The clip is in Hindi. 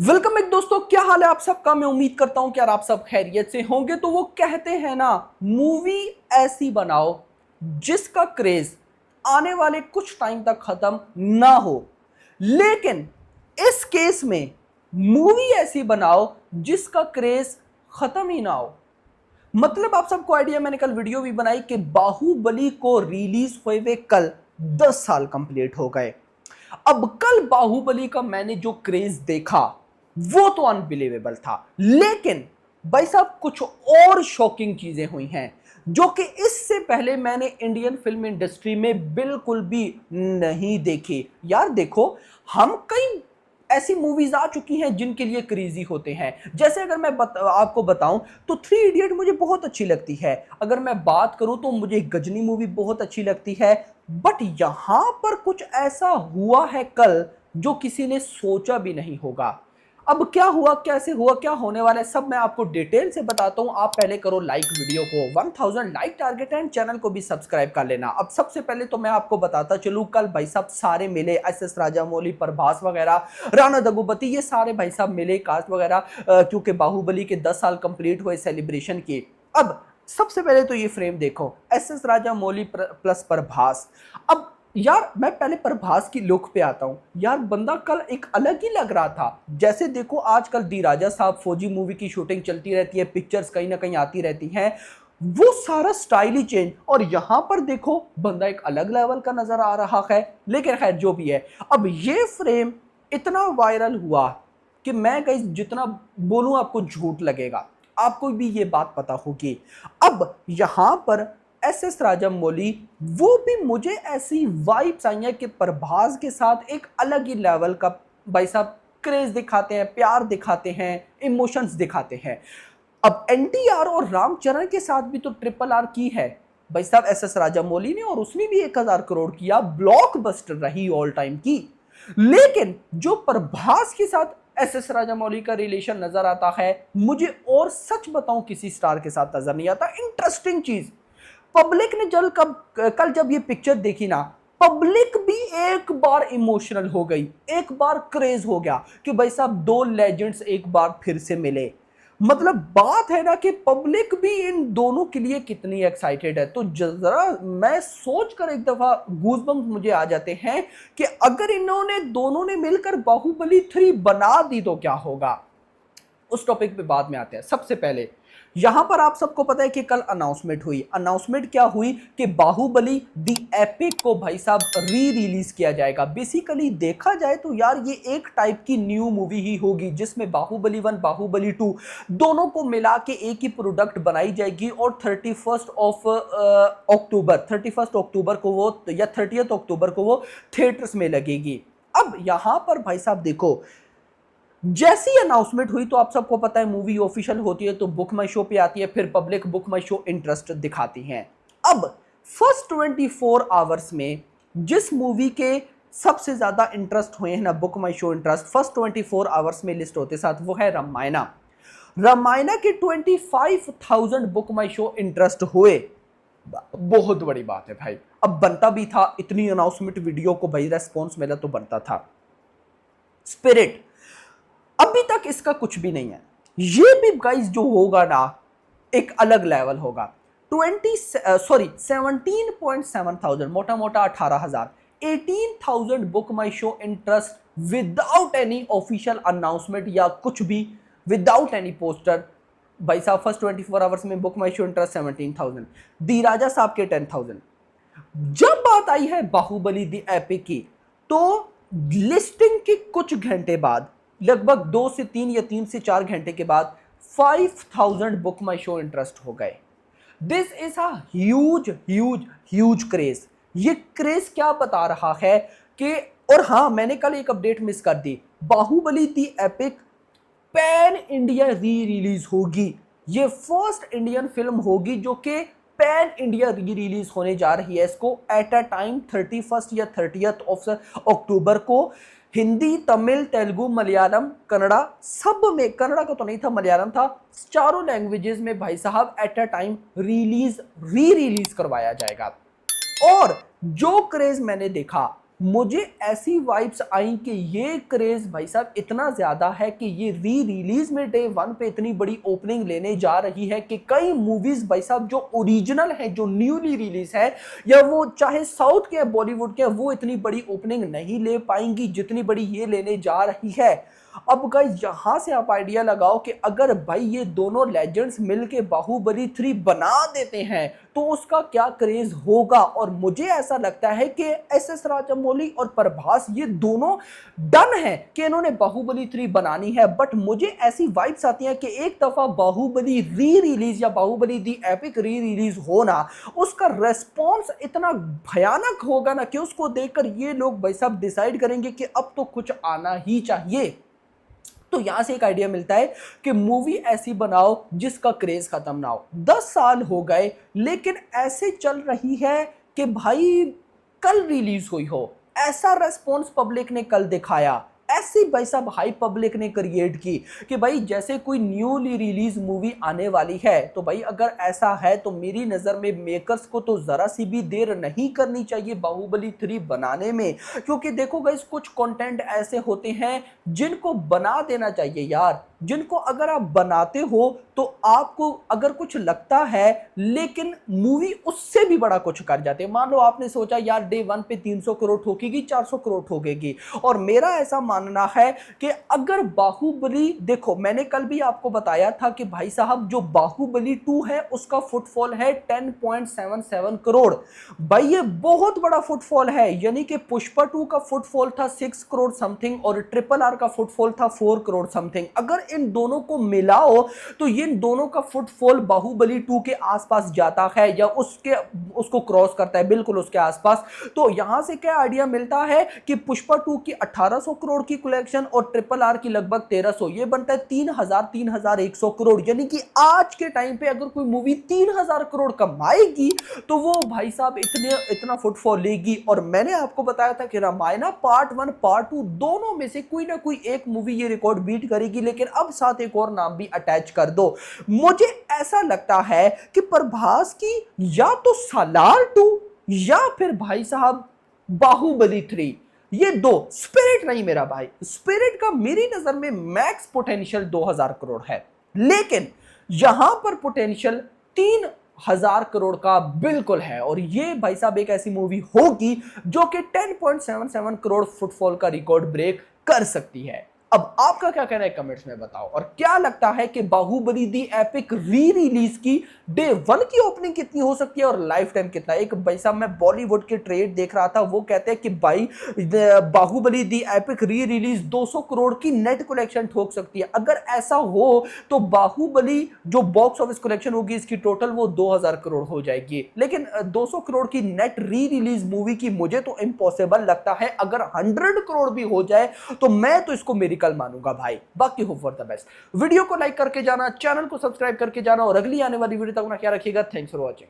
वेलकम एक दोस्तों, क्या हाल है आप सबका। मैं उम्मीद करता हूं कि यार आप सब खैरियत से होंगे। तो वो कहते हैं ना, मूवी ऐसी बनाओ जिसका क्रेज आने वाले कुछ टाइम तक खत्म ना हो। लेकिन इस केस में मूवी ऐसी बनाओ जिसका क्रेज खत्म ही ना हो। मतलब आप सबको आइडिया, मैंने कल वीडियो भी बनाई कि बाहुबली को रिलीज हुए हुए कल 10 साल कंप्लीट हो गए। अब कल बाहुबली का मैंने जो क्रेज देखा वो तो अनबिलीवेबल था, लेकिन भाई साहब कुछ और शॉकिंग चीजें हुई हैं जो कि इससे पहले मैंने इंडियन फिल्म इंडस्ट्री में बिल्कुल भी नहीं देखी। यार देखो, हम कई ऐसी मूवीज आ चुकी हैं जिनके लिए क्रेजी होते हैं। जैसे अगर मैं आपको बताऊं तो थ्री इडियट मुझे बहुत अच्छी लगती है। अगर मैं बात करूं तो मुझे गजनी मूवी बहुत अच्छी लगती है। बट यहां पर कुछ ऐसा हुआ है कल जो किसी ने सोचा भी नहीं होगा। अब क्या हुआ, कैसे हुआ, क्या होने वाला है, सब मैं आपको डिटेल से बताता हूं। आप पहले करो लाइक वीडियो को, 1000 लाइक टारगेट है, चैनल को भी सब्सक्राइब कर लेना। अब सबसे पहले तो मैं आपको बताता चलूं, कल भाई साहब सारे मिले, एस राजामौली, प्रभास वगैरह, राणा दग्गुबाती, ये सारे भाई साहब मिले, कास्ट वगैरह, क्योंकि बाहुबली के 10 साल कंप्लीट हुए सेलिब्रेशन की। अब सबसे पहले तो ये फ्रेम देखो, एस राजामौली प्लस प्रभास। अब यार मैं पहले प्रभास की लुक पे आता हूं। यार बंदा कल एक अलग ही लग रहा था। जैसे देखो आजकल दी राजा साहब फौजी मूवी की शूटिंग चलती रहती है, पिक्चर्स कहीं ना कहीं आती रहती हैं, वो सारा स्टाइल ही चेंज। और यहां पर देखो बंदा एक अलग लेवल का नजर आ रहा है। लेकिन खैर जो भी है, अब ये फ्रेम इतना वायरल हुआ कि मैं कहीं जितना बोलूं आपको झूठ लगेगा, आपको भी ये बात पता होगी। अब यहां पर एस राजामौली, वो भी मुझे ऐसी वाइब्स आई हैं कि प्रभास के साथ एक अलग ही लेवल का भाई साहब क्रेज दिखाते हैं, प्यार दिखाते हैं, इमोशंस दिखाते हैं। अब एनटीआर और रामचरण के साथ भी तो ट्रिपल आर की है भाई साहब एस राजामौली ने, और उसने भी 1000 करोड़ किया, ब्लॉकबस्टर रही ऑल टाइम की। लेकिन जो प्रभास के साथ एस राजामौली का रिलेशन नजर आता है, मुझे और सच बताऊं किसी स्टार के साथ नजर नहीं आता। इंटरेस्टिंग चीज, पब्लिक ने कल जब ये पिक्चर देखी ना, पब्लिक भी एक बार इमोशनल हो गई, एक बार क्रेज हो गया कि भाई साहब दो लेजेंड्स एक बार फिर से मिले। मतलब बात है ना कि पब्लिक भी इन दोनों के लिए कितनी एक्साइटेड है। तो जरा मैं सोच कर एक दफा गूज़बम्स मुझे आ जाते हैं कि अगर इन्होंने दोनों ने मिलकर बाहुबली 3 बना दी तो क्या होगा। उस टॉपिक पे बाद में आते हैं। सबसे पहले यहां पर आप सबको पता है कि कल अनाउंसमेंट हुई। अनाउंसमेंट क्या हुई कि बाहुबली दी एपिक को भाई साहब री रिलीज किया जाएगा। बेसिकली देखा जाए तो यार ये एक टाइप की न्यू मूवी ही होगी जिसमें बाहुबली 1 बाहुबली 2 दोनों को मिला के एक ही प्रोडक्ट बनाई जाएगी। और 31 अक्टूबर को वो, या 30 अक्टूबर को वो थिएटर्स में लगेगी। अब यहां पर भाई साहब देखो, जैसी अनाउंसमेंट हुई तो आप सबको पता है मूवी ऑफिशियल होती है तो बुक माई शो पे आती है, फिर पब्लिक बुक माई शो इंटरेस्ट दिखाती हैं। अब फर्स्ट 24 आवर्स में जिस मूवी के सबसे ज्यादा इंटरेस्ट हुए हैं ना, बुक माई शो इंटरेस्ट फर्स्ट 24 आवर्स में लिस्ट होते साथ, वो है रामायणा। रामायणा के 25,000 बुक माई शो इंटरेस्ट हुए। बहुत बड़ी बात है भाई। अब बनता भी था, इतनी अनाउंसमेंट वीडियो को भाई रेस्पॉन्स मिला तो बनता था। स्पिरिट, अभी तक इसका कुछ भी नहीं है। ये भी गाइस जो होगा ना, एक अलग लेवल होगा। 17,700, मोटा मोटा 18,000, 18,000 BookMyShow interest without any official announcement या कुछ भी, विदाउट एनी पोस्टर। भाई साहब फर्स्ट 24 आवर्स में BookMyShow interest 17,000, the Raja Saab के 10,000। जब बात आई है बाहुबली दी एपिक की, तो लिस्टिंग के कुछ घंटे बाद, लगभग 2 से 3 या 3 से 4 घंटे के बाद 5,000 बुक माई शो इंटरेस्ट हो गए। This is a huge huge huge craze. ये क्रेज क्या बता रहा है कि, और हाँ मैंने कल एक अपडेट मिस कर दी, Baahubali the epic pan India re release होगी। ये फर्स्ट इंडियन फिल्म होगी जो कि पैन इंडिया री रिलीज होने जा रही है। इसको एट अ टाइम 31 या 30 अक्टूबर को हिंदी, तमिल, तेलुगु, मलयालम, कन्नड़ा, सब में, कन्नड़ा का तो नहीं था, मलयालम था, चारों लैंग्वेजेस में भाई साहब at a time re release करवाया जाएगा। और जो क्रेज मैंने देखा मुझे ऐसी वाइब्स आई कि ये क्रेज भाई साहब इतना ज्यादा है कि ये री रिलीज में डे 1 पे इतनी बड़ी ओपनिंग लेने जा रही है कि कई मूवीज भाई साहब जो ओरिजिनल है, जो न्यूली रिलीज है, या वो चाहे साउथ के बॉलीवुड के, वो इतनी बड़ी ओपनिंग नहीं ले पाएंगी जितनी बड़ी ये लेने जा रही है। अब गाइस यहां से आप आइडिया लगाओ कि अगर भाई ये दोनों लेजेंड्स मिलके बाहुबली 3 बना देते हैं तो उसका क्या क्रेज होगा। और मुझे ऐसा लगता है कि एस राजामौली और प्रभास ये दोनों डन है कि इन्होंने बाहुबली 3 बनानी है। बट मुझे ऐसी वाइब्स आती हैं कि एक दफा बाहुबली री रिलीज या Baahubali the epic re release होना, उसका रेस्पॉन्स इतना भयानक होगा ना कि उसको देखकर ये लोग भाई साहब डिसाइड करेंगे कि अब तो कुछ आना ही चाहिए। तो यहां से एक आइडिया मिलता है कि मूवी ऐसी बनाओ जिसका क्रेज खत्म ना हो। 10 साल हो गए लेकिन ऐसे चल रही है कि भाई कल रिलीज हुई हो, ऐसा रेस्पॉन्स पब्लिक ने कल दिखाया, ऐसी भाई साहब हाई पब्लिक ने क्रिएट की कि भाई जैसे कोई न्यूली रिलीज मूवी आने वाली है। तो भाई अगर ऐसा है तो मेरी नजर में मेकर्स को तो जरा सी भी देर नहीं करनी चाहिए बाहुबली 3 बनाने में, क्योंकि देखो गाइस कुछ कंटेंट ऐसे होते हैं जिनको बना देना चाहिए यार, जिनको अगर आप बनाते हो तो आपको अगर कुछ लगता है लेकिन मूवी उससे भी बड़ा कुछ कर जाते हैं। मान लो आपने सोचा यार डे 1 पे 300 करोड़ ठोकेगी, 400 करोड़ ठोकेगी, और मेरा ऐसा मानना है कि अगर बाहुबली, देखो मैंने कल भी आपको बताया था कि भाई साहब जो बाहुबली 2 है उसका फुटफॉल है 10.77 करोड़। भाई ये बहुत बड़ा फुटफॉल है, यानी कि पुष्पा 2 का फुटफॉल था 6 करोड़ समथिंग और RRR का फुटफॉल था 4 करोड़ समथिंग। अगर इन दोनों को मिलाओ तो ये दोनों का फुटफॉल बाहुबली 2 के आसपास जाता है या उसको क्रॉस करता है, बिल्कुल उसके आसपास। तो यहां से क्या आइडिया मिलता है कि पुष्पा 2 की 1800 करोड़ की कलेक्शन और RRR की लगभग 1300, ये बनता है 3100 करोड़। यानी कि आज के टाइम पे अगर कोई मूवी 3000 करोड़ कमाएगी तो वो भाई साहब इतना फुटफॉल लेगी। और मैंने आपको बताया था कि रामायण पार्ट 1 पार्ट 2 दोनों में से कोई ना कोई एक मूवी ये रिकॉर्ड बीट करेगी, लेकिन अब साथ एक और नाम भी अटैच कर दो। मुझे ऐसा लगता है कि प्रभास की या तो सालार 2 या फिर भाई साहब बाहुबली 3, ये दो, स्पिरिट नहीं मेरा भाई, स्पिरिट का मेरी नजर में मैक्स पोटेंशियल 2000 करोड़ है, लेकिन यहां पर पोटेंशियल 3000 करोड़ का बिल्कुल है। और ये भाई साहब एक ऐसी मूवी होगी जो कि 10.77 करोड़ फुटफॉल का रिकॉर्ड ब्रेक कर सकती है। अब आपका क्या कहना है कमेंट्स में बताओ, और क्या लगता है कि Baahubali the epic re release की डे 1 की ओपनिंग कितनी हो सकती है और लाइफ टाइम कितना। एक भाई साहब मैं बॉलीवुड के ट्रेड देख रहा था, वो कहते हैं कि भाई Baahubali the epic re release 200 crore की नेट कलेक्शन ठोक सकती है। अगर ऐसा हो तो बाहुबली जो बॉक्स ऑफिस कलेक्शन होगी इसकी टोटल वो 2000 करोड़ हो जाएगी, लेकिन 200 करोड़ की नेट री रिलीज मूवी की मुझे तो इम्पॉसिबल लगता है। अगर 100 करोड़ भी हो जाए तो मैं तो इसको मेरी कल मानूंगा भाई। बाकी hope for the best. Video को लाइक करके जाना, चैनल को सब्सक्राइब करके जाना, और अगली आने वाली वीडियो तक अपना ख्याल रखिएगा। Thanks for watching.